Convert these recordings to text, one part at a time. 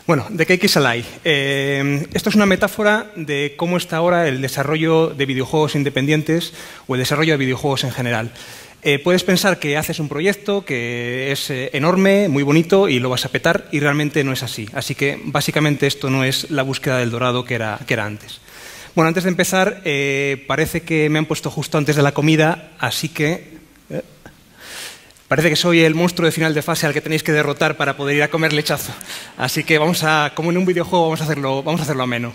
Bueno, The Cake is a Lie. Esto es una metáfora de cómo está ahora el desarrollo de videojuegos independientes o el desarrollo de videojuegos en general. Puedes pensar que haces un proyecto que es enorme, muy bonito y lo vas a petar y realmente no es así. Así que básicamente esto no es la búsqueda del dorado que era antes. Bueno, antes de empezar, parece que me han puesto justo antes de la comida, así que parece que soy el monstruo de final de fase al que tenéis que derrotar para poder ir a comer lechazo. Así que como en un videojuego, vamos a hacerlo ameno.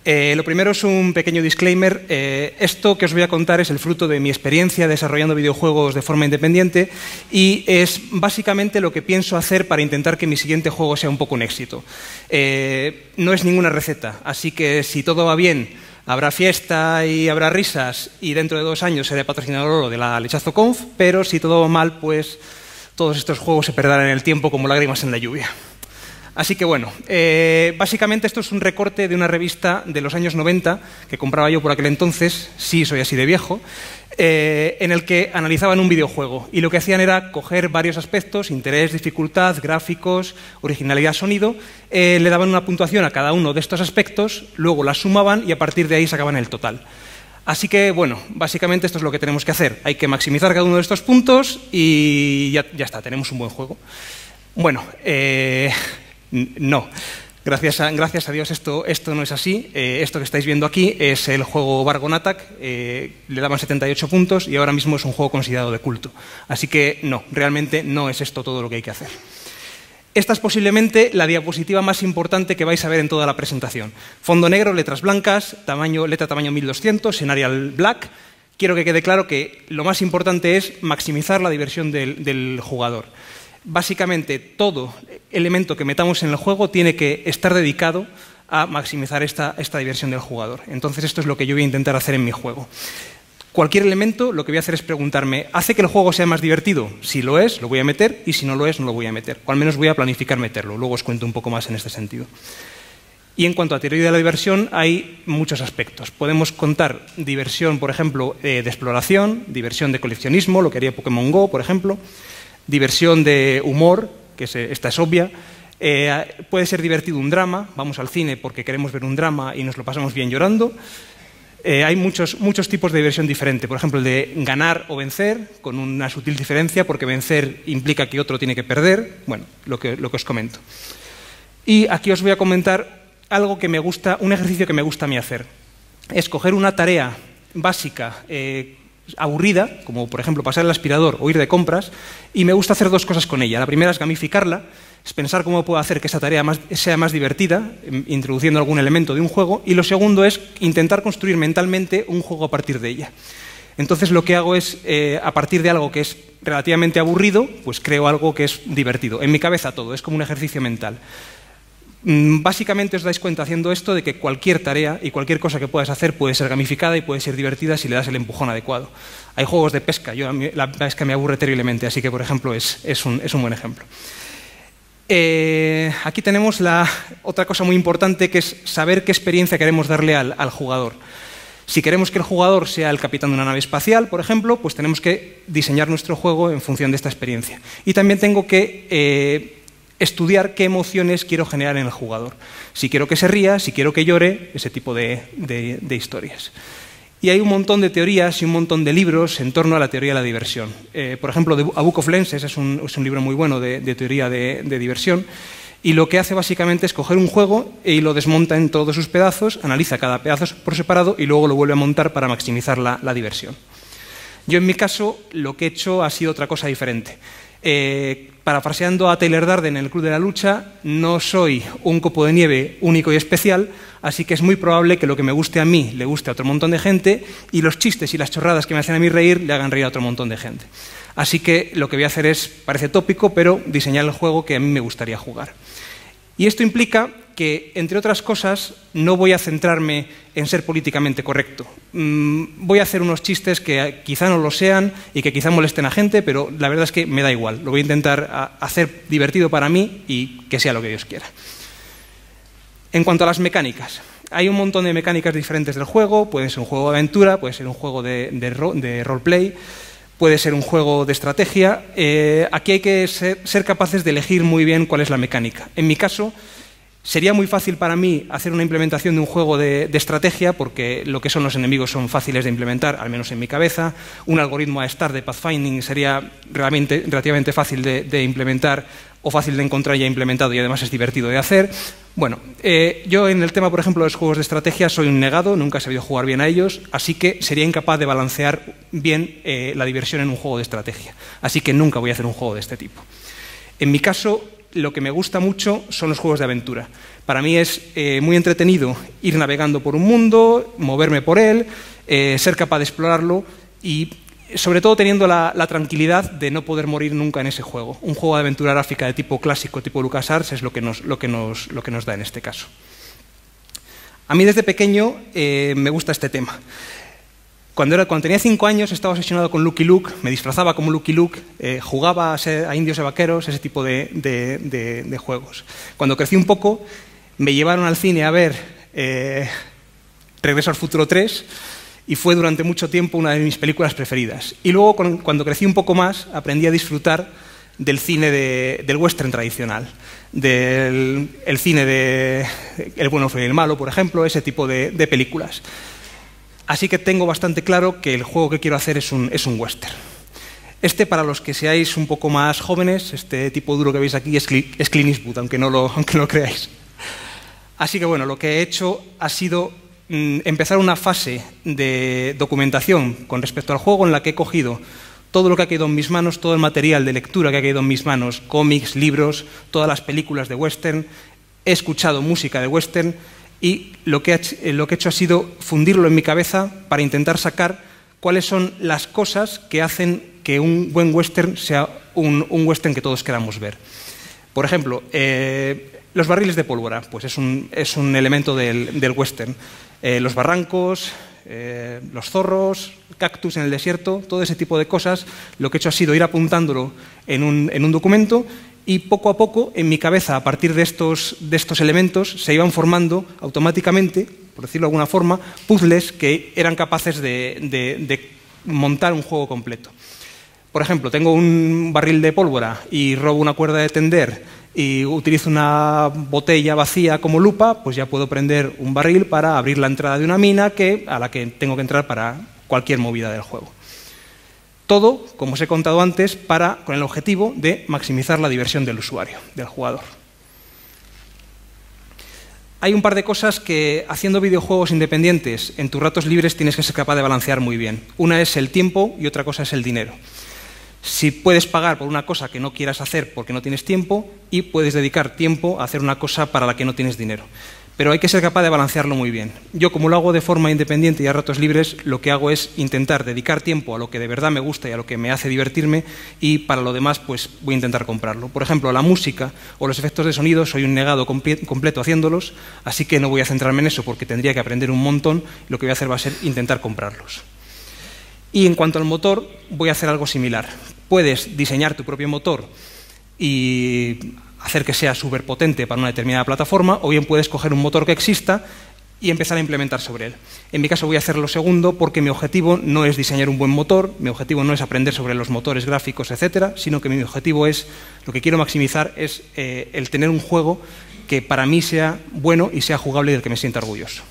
Lo primero es un pequeño disclaimer. Esto que os voy a contar es el fruto de mi experiencia desarrollando videojuegos de forma independiente y es básicamente lo que pienso hacer para intentar que mi siguiente juego sea un poco un éxito. No es ninguna receta, así que si todo va bien, habrá fiesta y habrá risas y dentro de 2 años seré patrocinador de la Lechazo Conf, pero si todo va mal, pues todos estos juegos se perderán en el tiempo como lágrimas en la lluvia. Así que bueno, básicamente esto es un recorte de una revista de los años 90 que compraba yo por aquel entonces, sí soy así de viejo, en el que analizaban un videojuego y lo que hacían era coger varios aspectos, interés, dificultad, gráficos, originalidad, sonido, le daban una puntuación a cada uno de estos aspectos, luego la sumaban y a partir de ahí sacaban el total. Así que, bueno, básicamente esto es lo que tenemos que hacer. Hay que maximizar cada uno de estos puntos y ya está, tenemos un buen juego. Bueno, no. Gracias a Dios esto no es así. Esto que estáis viendo aquí es el juego Bargon Attack. Le daban 78 puntos y ahora mismo es un juego considerado de culto. Así que no, realmente no es esto todo lo que hay que hacer. Esta es posiblemente la diapositiva más importante que vais a ver en toda la presentación. Fondo negro, letras blancas, letra tamaño 1200, en Arial Black. Quiero que quede claro que lo más importante es maximizar la diversión del jugador. Básicamente, todo elemento que metamos en el juego tiene que estar dedicado a maximizar esta diversión del jugador. Entonces, esto es lo que yo voy a intentar hacer en mi juego. Cualquier elemento, lo que voy a hacer es preguntarme, ¿hace que el juego sea más divertido? Si lo es, lo voy a meter, y si no lo es, no lo voy a meter. O al menos voy a planificar meterlo. Luego os cuento un poco más en este sentido. Y en cuanto a teoría de la diversión, hay muchos aspectos. Podemos contar diversión, por ejemplo, de exploración, diversión de coleccionismo, lo que haría Pokémon Go, por ejemplo, diversión de humor, que esta es obvia. Puede ser divertido un drama, vamos al cine porque queremos ver un drama y nos lo pasamos bien llorando. Hay muchos tipos de diversión diferente, por ejemplo el de ganar o vencer, con una sutil diferencia, porque vencer implica que otro tiene que perder, bueno, lo que os comento. Y aquí os voy a comentar algo que me gusta, un ejercicio que me gusta a mí hacer. Es coger una tarea básica, aburrida, como por ejemplo pasar el aspirador o ir de compras, y me gusta hacer 2 cosas con ella. La primera es gamificarla, es pensar cómo puedo hacer que esa tarea sea más divertida, introduciendo algún elemento de un juego, y lo segundo es intentar construir mentalmente un juego a partir de ella. Entonces lo que hago es, a partir de algo que es relativamente aburrido, pues creo algo que es divertido. En mi cabeza todo, es como un ejercicio mental. Básicamente os dais cuenta haciendo esto de que cualquier tarea y cualquier cosa que puedas hacer puede ser gamificada y puede ser divertida si le das el empujón adecuado. Hay juegos de pesca, la pesca me aburre terriblemente, así que por ejemplo es un buen ejemplo. Aquí tenemos otra cosa muy importante, que es saber qué experiencia queremos darle al jugador. Si queremos que el jugador sea el capitán de una nave espacial, por ejemplo, pues tenemos que diseñar nuestro juego en función de esta experiencia. Y también tengo que estudiar qué emociones quiero generar en el jugador. Si quiero que se ría, si quiero que llore, ese tipo de historias. Y hay un montón de teorías y un montón de libros en torno a la teoría de la diversión. Por ejemplo, A Book of Lenses es un libro muy bueno de teoría de diversión, y lo que hace básicamente es coger un juego y lo desmonta en todos sus pedazos, analiza cada pedazo por separado y luego lo vuelve a montar para maximizar la diversión. Yo en mi caso lo que he hecho ha sido otra cosa diferente. Parafraseando a Taylor Darden en el Club de la Lucha, no soy un copo de nieve único y especial, así que es muy probable que lo que me guste a mí le guste a otro montón de gente y los chistes y las chorradas que me hacen a mí reír le hagan reír a otro montón de gente. Así que lo que voy a hacer es, parece tópico, pero diseñar el juego que a mí me gustaría jugar. Y esto implica que, entre otras cosas, no voy a centrarme en ser políticamente correcto. Voy a hacer unos chistes que quizá no lo sean y que quizá molesten a gente, pero la verdad es que me da igual. Lo voy a intentar hacer divertido para mí y que sea lo que Dios quiera. En cuanto a las mecánicas, hay un montón de mecánicas diferentes del juego. Puede ser un juego de aventura, puede ser un juego de roleplay, puede ser un juego de estrategia. Aquí hay que ser capaces de elegir muy bien cuál es la mecánica. En mi caso, Sería muy fácil para mí hacer una implementación de un juego de estrategia, porque lo que son los enemigos son fáciles de implementar, al menos en mi cabeza. Un algoritmo A-Star de pathfinding sería relativamente fácil de implementar o fácil de encontrar ya implementado, y además es divertido de hacer. Bueno, yo en el tema, por ejemplo, de los juegos de estrategia soy un negado, nunca he sabido jugar bien a ellos, así que sería incapaz de balancear bien la diversión en un juego de estrategia. Así que nunca voy a hacer un juego de este tipo. En mi caso, lo que me gusta mucho son los juegos de aventura. Para mí es muy entretenido ir navegando por un mundo, moverme por él, ser capaz de explorarlo y sobre todo teniendo la tranquilidad de no poder morir nunca en ese juego. Un juego de aventura gráfica de tipo clásico, tipo LucasArts, es lo que nos da en este caso. A mí desde pequeño me gusta este tema. Cuando tenía 5 años estaba obsesionado con Lucky Luke, me disfrazaba como Lucky Luke, jugaba a indios y vaqueros, ese tipo de juegos. Cuando crecí un poco, me llevaron al cine a ver Regreso al Futuro 3 y fue durante mucho tiempo una de mis películas preferidas. Y luego, cuando crecí un poco más, aprendí a disfrutar del cine del western tradicional, del cine de El bueno, el y el malo, por ejemplo, ese tipo de películas. Así que tengo bastante claro que el juego que quiero hacer es un western. Para los que seáis un poco más jóvenes, este tipo duro que veis aquí es Clint Eastwood, aunque no lo creáis. Así que bueno, lo que he hecho ha sido empezar una fase de documentación con respecto al juego en la que he cogido todo lo que ha caído en mis manos, todo el material de lectura que ha caído en mis manos, cómics, libros, todas las películas de western, he escuchado música de western y lo que he hecho ha sido fundirlo en mi cabeza para intentar sacar cuáles son las cosas que hacen que un buen western sea un western que todos queramos ver. Por ejemplo, los barriles de pólvora, pues es un elemento del western. Los barrancos, los zorros, cactus en el desierto, todo ese tipo de cosas, lo que he hecho ha sido ir apuntándolo en un documento y poco a poco en mi cabeza, a partir de estos elementos, se iban formando automáticamente, por decirlo de alguna forma, puzzles que eran capaces de montar un juego completo. Por ejemplo, tengo un barril de pólvora y robo una cuerda de tender y utilizo una botella vacía como lupa, pues ya puedo prender un barril para abrir la entrada de una mina a la que tengo que entrar para cualquier movida del juego. Todo, como os he contado antes, con el objetivo de maximizar la diversión del usuario, del jugador. Hay un par de cosas que, haciendo videojuegos independientes en tus ratos libres, tienes que ser capaz de balancear muy bien. Una es el tiempo y otra cosa es el dinero. Si puedes pagar por una cosa que no quieras hacer porque no tienes tiempo y puedes dedicar tiempo a hacer una cosa para la que no tienes dinero. Pero hay que ser capaz de balancearlo muy bien. Yo, como lo hago de forma independiente y a ratos libres, lo que hago es intentar dedicar tiempo a lo que de verdad me gusta y a lo que me hace divertirme y para lo demás pues voy a intentar comprarlo. Por ejemplo, la música o los efectos de sonido, soy un negado completo haciéndolos, así que no voy a centrarme en eso porque tendría que aprender un montón. Lo que voy a hacer va a ser intentar comprarlos. Y en cuanto al motor, voy a hacer algo similar. Puedes diseñar tu propio motor y hacer que sea súper potente para una determinada plataforma, o bien puedes coger un motor que exista y empezar a implementar sobre él. En mi caso voy a hacer lo segundo porque mi objetivo no es diseñar un buen motor, mi objetivo no es aprender sobre los motores gráficos, etcétera, sino que mi objetivo es, lo que quiero maximizar es el tener un juego que para mí sea bueno y sea jugable y del que me sienta orgulloso.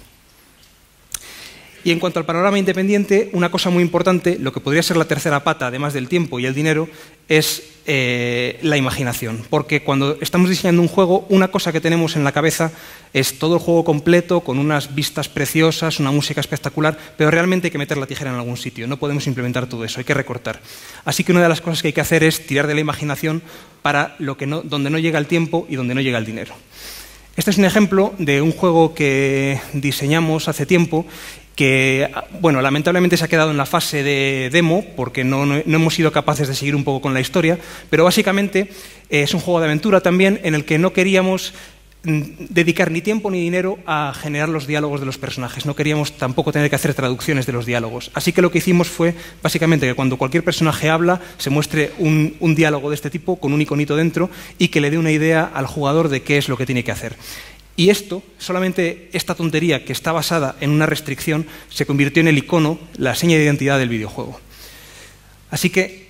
Y en cuanto al panorama independiente, una cosa muy importante, lo que podría ser la tercera pata, además del tiempo y el dinero, es la imaginación. Porque cuando estamos diseñando un juego, una cosa que tenemos en la cabeza es todo el juego completo, con unas vistas preciosas, una música espectacular, pero realmente hay que meter la tijera en algún sitio. No podemos implementar todo eso, hay que recortar. Así que una de las cosas que hay que hacer es tirar de la imaginación para donde no llega el tiempo y donde no llega el dinero. Este es un ejemplo de un juego que diseñamos hace tiempo que, bueno, lamentablemente se ha quedado en la fase de demo porque no hemos sido capaces de seguir un poco con la historia, pero básicamente es un juego de aventura también en el que no queríamos dedicar ni tiempo ni dinero a generar los diálogos de los personajes. No queríamos tampoco tener que hacer traducciones de los diálogos. Así que lo que hicimos fue básicamente que cuando cualquier personaje habla se muestre un diálogo de este tipo con un iconito dentro y que le dé una idea al jugador de qué es lo que tiene que hacer. Y solamente esta tontería que está basada en una restricción, se convirtió en el icono, la seña de identidad del videojuego. Así que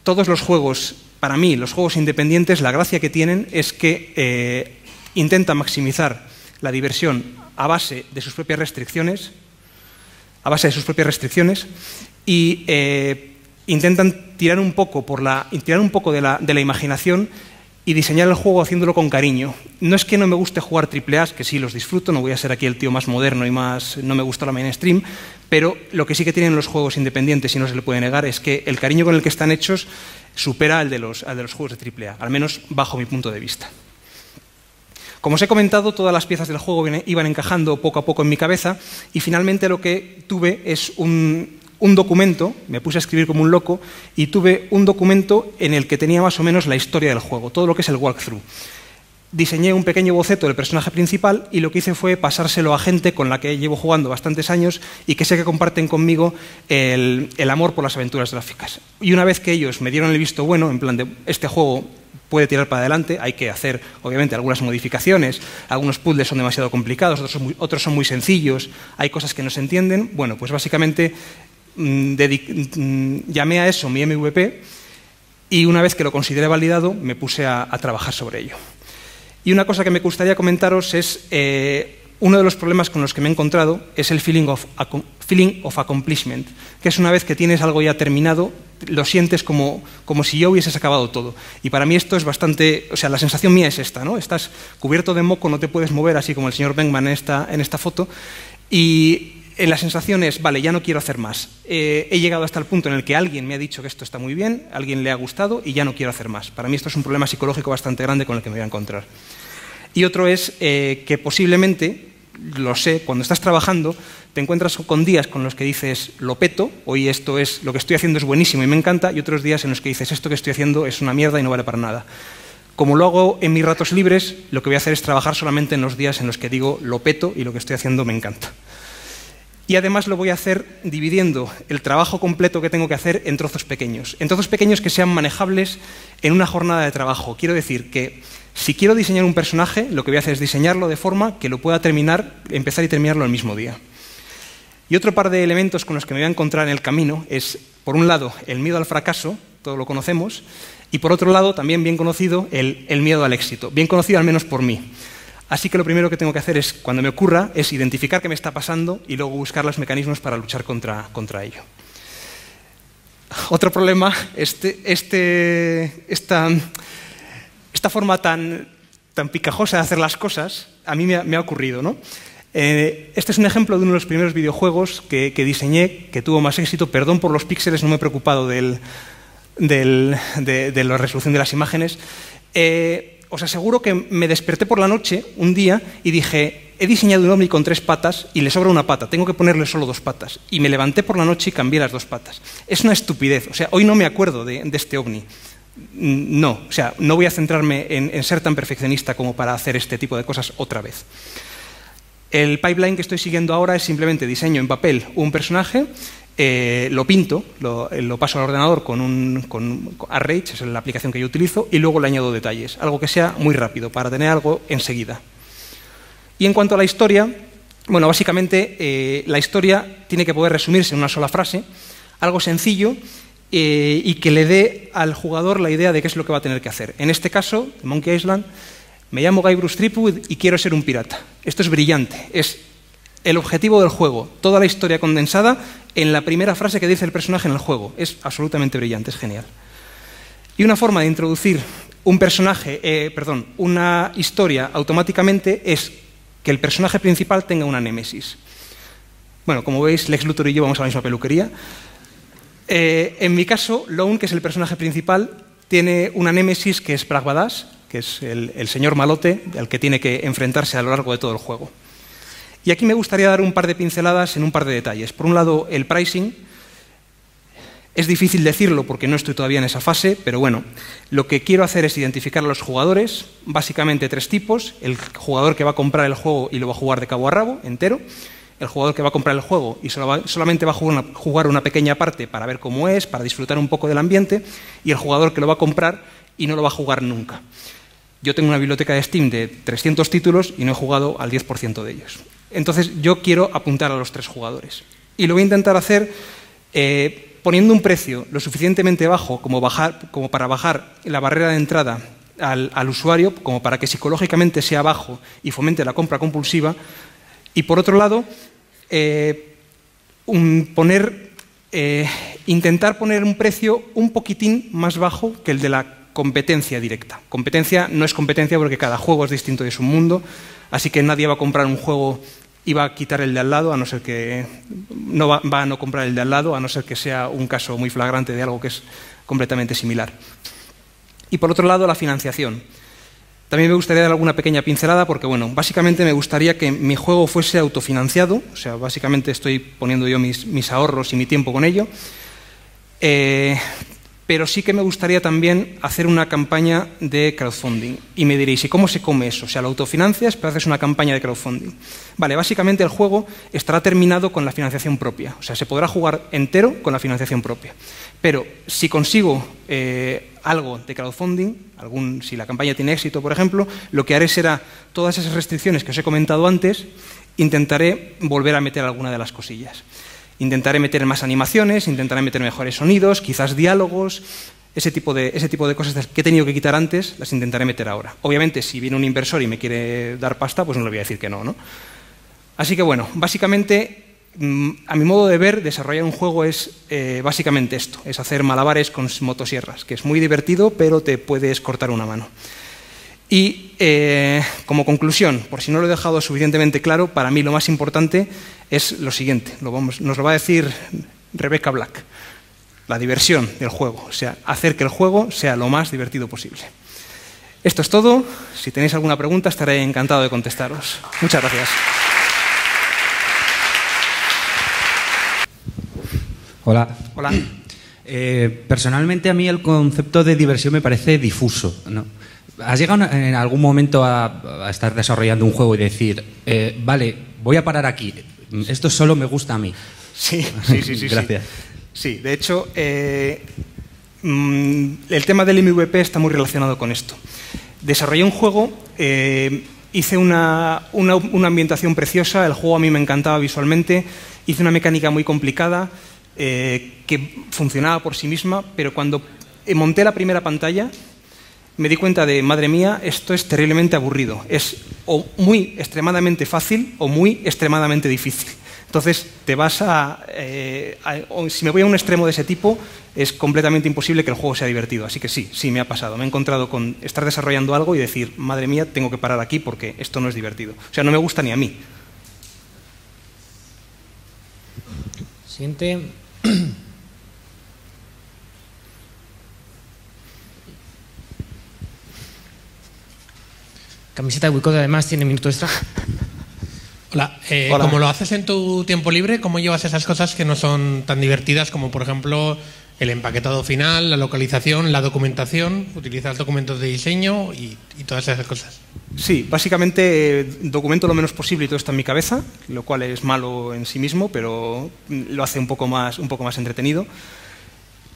todos los juegos, para mí, los juegos independientes, la gracia que tienen es que intenta maximizar la diversión a base de sus propias restricciones, y intentan tirar un poco de la imaginación y diseñar el juego haciéndolo con cariño. No es que no me guste jugar AAA, que sí los disfruto, no voy a ser aquí el tío más moderno y no me gusta la mainstream, pero lo que sí que tienen los juegos independientes, y no se le puede negar, es que el cariño con el que están hechos supera al de los juegos de AAA, al menos bajo mi punto de vista. Como os he comentado, todas las piezas del juego iban encajando poco a poco en mi cabeza y finalmente lo que tuve es un documento, me puse a escribir como un loco y tuve un documento en el que tenía más o menos la historia del juego, todo lo que es el walkthrough. Diseñé un pequeño boceto del personaje principal y lo que hice fue pasárselo a gente con la que llevo jugando bastantes años y que sé que comparten conmigo el amor por las aventuras gráficas. Y una vez que ellos me dieron el visto bueno, en plan de este juego puede tirar para adelante, hay que hacer obviamente algunas modificaciones, algunos puzzles son demasiado complicados, otros son muy sencillos, hay cosas que no se entienden, bueno, pues básicamente llamé a eso mi MVP y una vez que lo consideré validado me puse a trabajar sobre ello. Y una cosa que me gustaría comentaros es uno de los problemas con los que me he encontrado es el feeling of accomplishment, que es una vez que tienes algo ya terminado, lo sientes como si ya hubieses acabado todo. Y para mí esto es bastante, o sea, la sensación mía es esta, ¿no? Estás cubierto de moco, no te puedes mover, así como el señor Beckman en esta foto, y la sensación es, vale, ya no quiero hacer más. He llegado hasta el punto en el que alguien me ha dicho que esto está muy bien, a alguien le ha gustado y ya no quiero hacer más. Para mí esto es un problema psicológico bastante grande con el que me voy a encontrar. Y otro es que posiblemente, lo sé, cuando estás trabajando te encuentras con días con los que dices lo peto, hoy lo que estoy haciendo es buenísimo y me encanta, y otros días en los que dices esto que estoy haciendo es una mierda y no vale para nada. Como lo hago en mis ratos libres, lo que voy a hacer es trabajar solamente en los días en los que digo lo peto y lo que estoy haciendo me encanta. Y además lo voy a hacer dividiendo el trabajo completo que tengo que hacer en trozos pequeños que sean manejables en una jornada de trabajo. Quiero decir que si quiero diseñar un personaje, lo que voy a hacer es diseñarlo de forma que lo pueda empezar y terminarlo el mismo día. Y otro par de elementos con los que me voy a encontrar en el camino es, por un lado, el miedo al fracaso, todos lo conocemos, y por otro lado, también bien conocido, el miedo al éxito, bien conocido al menos por mí. Así que lo primero que tengo que hacer es, cuando me ocurra, es identificar qué me está pasando y luego buscar los mecanismos para luchar contra ello. Otro problema, esta forma tan picajosa de hacer las cosas, a mí me ha ocurrido, ¿no? Este es un ejemplo de uno de los primeros videojuegos que diseñé, que tuvo más éxito. Perdón por los píxeles, no me he preocupado de la resolución de las imágenes. Os aseguro que me desperté por la noche un día y dije, he diseñado un ovni con 3 patas y le sobra una pata, tengo que ponerle solo 2 patas. Y me levanté por la noche y cambié las 2 patas. Es una estupidez, o sea, hoy no me acuerdo de este ovni. No, o sea, no voy a centrarme en ser tan perfeccionista como para hacer este tipo de cosas otra vez. El pipeline que estoy siguiendo ahora es simplemente diseño en papel un personaje, lo pinto, lo paso al ordenador con Arrange, es la aplicación que yo utilizo, y luego le añado detalles, algo que sea muy rápido, para tener algo enseguida. Y en cuanto a la historia, bueno, básicamente la historia tiene que poder resumirse en una sola frase, algo sencillo y que le dé al jugador la idea de qué es lo que va a tener que hacer. En este caso, Monkey Island, me llamo Guy Bruce Threepwood y quiero ser un pirata. Esto es brillante, es el objetivo del juego, toda la historia condensada en la primera frase que dice el personaje en el juego. Es absolutamente brillante, es genial. Y una forma de introducir una historia automáticamente es que el personaje principal tenga una némesis. Bueno, como veis, Lex Luthor y yo vamos a la misma peluquería. En mi caso, Lone, que es el personaje principal, tiene una némesis que es Pragvadas, que es el señor malote al que tiene que enfrentarse a lo largo de todo el juego. Y aquí me gustaría dar un par de pinceladas en un par de detalles. Por un lado, el pricing. Es difícil decirlo porque no estoy todavía en esa fase, pero bueno, lo que quiero hacer es identificar a los jugadores, básicamente 3 tipos. El jugador que va a comprar el juego y lo va a jugar de cabo a rabo, entero. El jugador que va a comprar el juego y solamente va a jugar una pequeña parte para ver cómo es, para disfrutar un poco del ambiente. Y el jugador que lo va a comprar y no lo va a jugar nunca. Yo tengo una biblioteca de Steam de 300 títulos y no he jugado al 10% de ellos. Entonces yo quiero apuntar a los 3 jugadores. Y lo voy a intentar hacer poniendo un precio lo suficientemente bajo como para bajar la barrera de entrada al usuario como para que psicológicamente sea bajo y fomente la compra compulsiva. Y por otro lado, intentar poner un precio un poquitín más bajo que el de la competencia directa. Competencia no es competencia porque cada juego es distinto y es un mundo, así que nadie va a comprar un juego y va a quitar el de al lado, a no ser que va a no comprar el de al lado, a no ser que sea un caso muy flagrante de algo que es completamente similar. Y por otro lado, la financiación. También me gustaría dar alguna pequeña pincelada porque, bueno, básicamente me gustaría que mi juego fuese autofinanciado, o sea, básicamente estoy poniendo yo mis ahorros y mi tiempo con ello, pero sí que me gustaría también hacer una campaña de crowdfunding. Y me diréis, ¿y cómo se come eso? O sea, lo autofinancias, pero haces una campaña de crowdfunding. Vale, básicamente el juego estará terminado con la financiación propia. O sea, se podrá jugar entero con la financiación propia. Pero si consigo algo de crowdfunding, si la campaña tiene éxito, por ejemplo, lo que haré será todas esas restricciones que os he comentado antes, intentaré volver a meter alguna de las cosillas. Intentaré meter más animaciones, intentaré meter mejores sonidos, quizás diálogos, ese tipo de cosas que he tenido que quitar antes, las intentaré meter ahora. Obviamente, si viene un inversor y me quiere dar pasta, pues no le voy a decir que no, ¿no? Así que, bueno, básicamente, a mi modo de ver, desarrollar un juego es básicamente esto, es hacer malabares con motosierras, que es muy divertido, pero te puedes cortar una mano. Y como conclusión, por si no lo he dejado suficientemente claro, para mí lo más importante es lo siguiente, nos lo va a decir Rebecca Black, la diversión del juego, o sea, hacer que el juego sea lo más divertido posible. Esto es todo, si tenéis alguna pregunta estaré encantado de contestaros. Muchas gracias. Hola. Hola. Personalmente a mí el concepto de diversión me parece difuso, ¿no? ¿Has llegado en algún momento a estar desarrollando un juego y decir, vale, voy a parar aquí, esto solo me gusta a mí? Sí. Gracias. Sí, de hecho, el tema del MVP está muy relacionado con esto. Desarrollé un juego, hice una ambientación preciosa, el juego a mí me encantaba visualmente, hice una mecánica muy complicada que funcionaba por sí misma, pero cuando monté la primera pantalla me di cuenta de, madre mía, esto es terriblemente aburrido. Es o muy extremadamente fácil o muy extremadamente difícil. Entonces, te vas si me voy a un extremo de ese tipo, es completamente imposible que el juego sea divertido. Así que sí, me ha pasado. Me he encontrado con estar desarrollando algo y decir, madre mía, tengo que parar aquí porque esto no es divertido. O sea, no me gusta ni a mí. Siguiente. Camiseta de Wicote, además, tiene minuto extra. Hola. Hola. Como lo haces en tu tiempo libre, ¿cómo llevas esas cosas que no son tan divertidas como, por ejemplo, el empaquetado final, la localización, la documentación? ¿Utilizas documentos de diseño y todas esas cosas? Sí, básicamente documento lo menos posible y todo está en mi cabeza, lo cual es malo en sí mismo, pero lo hace un poco más entretenido.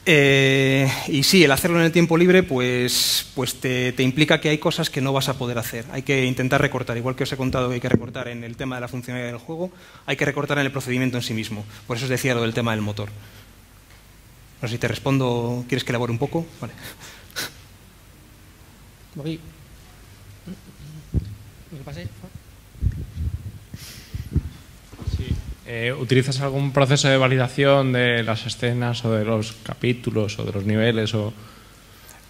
Y sí, el hacerlo en el tiempo libre pues te implica que hay cosas que no vas a poder hacer. Hay que intentar recortar, igual que os he contado que hay que recortar en el tema de la funcionalidad del juego, hay que recortar en el procedimiento en sí mismo. Por eso os decía lo del tema del motor. No sé si te respondo, ¿quieres que elabore un poco? Vale. ¿Me lo pasé? ¿Utilizas algún proceso de validación de las escenas o de los capítulos o de los niveles?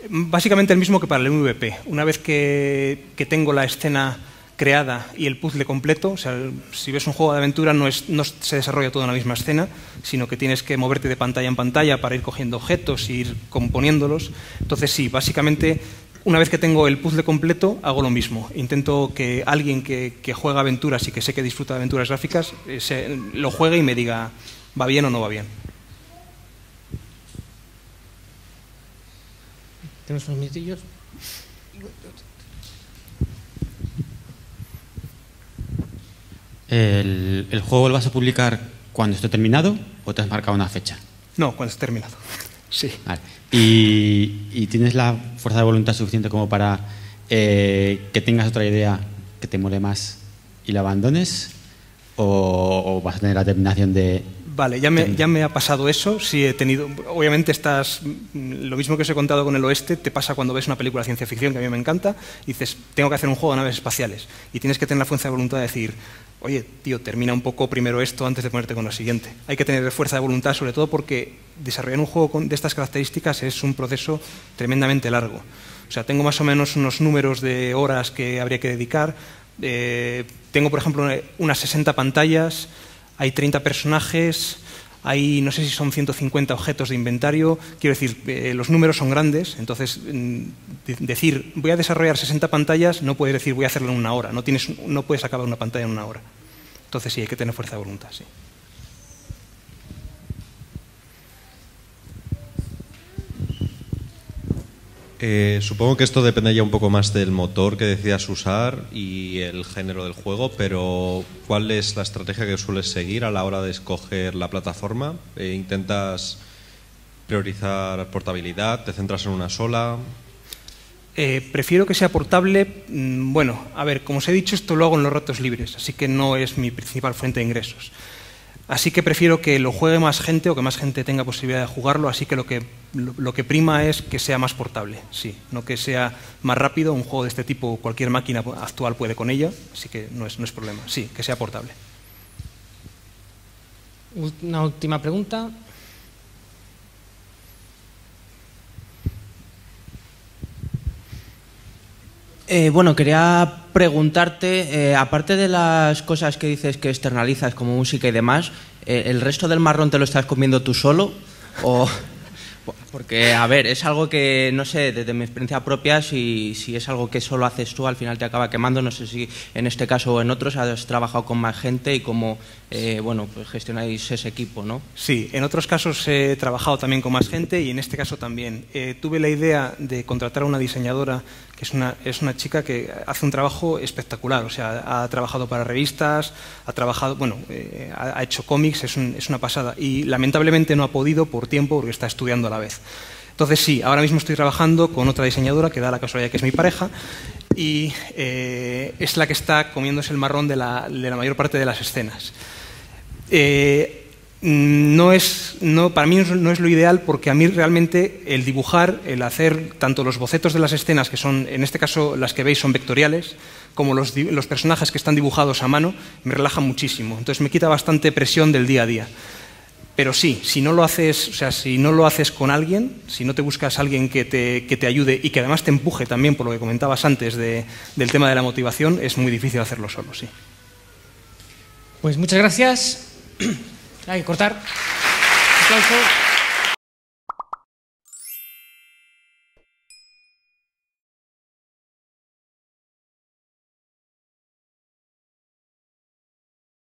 Básicamente el mismo que para el MVP. Una vez que tengo la escena creada y el puzzle completo, o sea, si ves un juego de aventura no se desarrolla toda una misma escena, sino que tienes que moverte de pantalla en pantalla para ir cogiendo objetos e ir componiéndolos. Entonces sí, básicamente una vez que tengo el puzzle completo, hago lo mismo. Intento que alguien que juega aventuras y que sé que disfruta de aventuras gráficas lo juegue y me diga, ¿va bien o no va bien? Tenemos unos minutillos. ¿El juego lo vas a publicar cuando esté terminado o te has marcado una fecha? No, cuando esté terminado. Sí. Vale. ¿Y tienes la fuerza de voluntad suficiente como para que tengas otra idea que te mole más y la abandones? ¿O vas a tener la determinación de Vale, ya me ha pasado eso. Sí he tenido, obviamente lo mismo que os he contado con el oeste, te pasa cuando ves una película de ciencia ficción que a mí me encanta y dices, tengo que hacer un juego de naves espaciales y tienes que tener la fuerza de voluntad de decir, oye, tío, termina un poco primero esto antes de ponerte con lo siguiente. Hay que tener fuerza de voluntad, sobre todo porque desarrollar un juego de estas características es un proceso tremendamente largo. O sea, tengo más o menos unos números de horas que habría que dedicar. Tengo, por ejemplo, unas 60 pantallas, hay 30 personajes, hay, no sé si son 150 objetos de inventario. Quiero decir, los números son grandes, entonces decir voy a desarrollar 60 pantallas no puedes decir voy a hacerlo en una hora, no puedes acabar una pantalla en una hora. Entonces sí, hay que tener fuerza de voluntad, sí. Supongo que esto depende ya un poco más del motor que decidas usar y el género del juego, pero ¿cuál es la estrategia que sueles seguir a la hora de escoger la plataforma? ¿Intentas priorizar portabilidad? ¿Te centras en una sola? Prefiero que sea portable. Bueno, a ver, como os he dicho, esto lo hago en los ratos libres, así que no es mi principal fuente de ingresos. Así que prefiero que lo juegue más gente o que más gente tenga posibilidad de jugarlo, así que lo que prima es que sea más portable, sí, no que sea más rápido. Un juego de este tipo cualquier máquina actual puede con ello, así que no es problema, sí, que sea portable. Una última pregunta. Bueno, quería preguntarte, aparte de las cosas que dices que externalizas como música y demás, ¿el resto del marrón te lo estás comiendo tú solo? O, porque, a ver, es algo que, no sé, desde mi experiencia propia, si es algo que solo haces tú, al final te acaba quemando. No sé si en este caso o en otros has trabajado con más gente y cómo bueno, pues gestionáis ese equipo, ¿no? Sí, en otros casos he trabajado también con más gente y en este caso también. Tuve la idea de contratar a una diseñadora que es una chica que hace un trabajo espectacular. O sea, ha trabajado para revistas, ha trabajado, bueno, ha hecho cómics, es una pasada. Y lamentablemente no ha podido por tiempo porque está estudiando a la vez. Entonces sí, ahora mismo estoy trabajando con otra diseñadora que da la casualidad que es mi pareja y es la que está comiéndose el marrón de la mayor parte de las escenas. Para mí no es lo ideal, porque a mí realmente el dibujar, el hacer tanto los bocetos de las escenas, que son, en este caso las que veis son vectoriales, como los personajes que están dibujados a mano, me relaja muchísimo. Entonces me quita bastante presión del día a día. Pero sí, si no lo haces, o sea, si no lo haces con alguien, si no te buscas a alguien que te ayude y que además te empuje también, por lo que comentabas antes del tema de la motivación, es muy difícil hacerlo solo, sí. Pues muchas gracias. Hay que cortar. Un aplauso.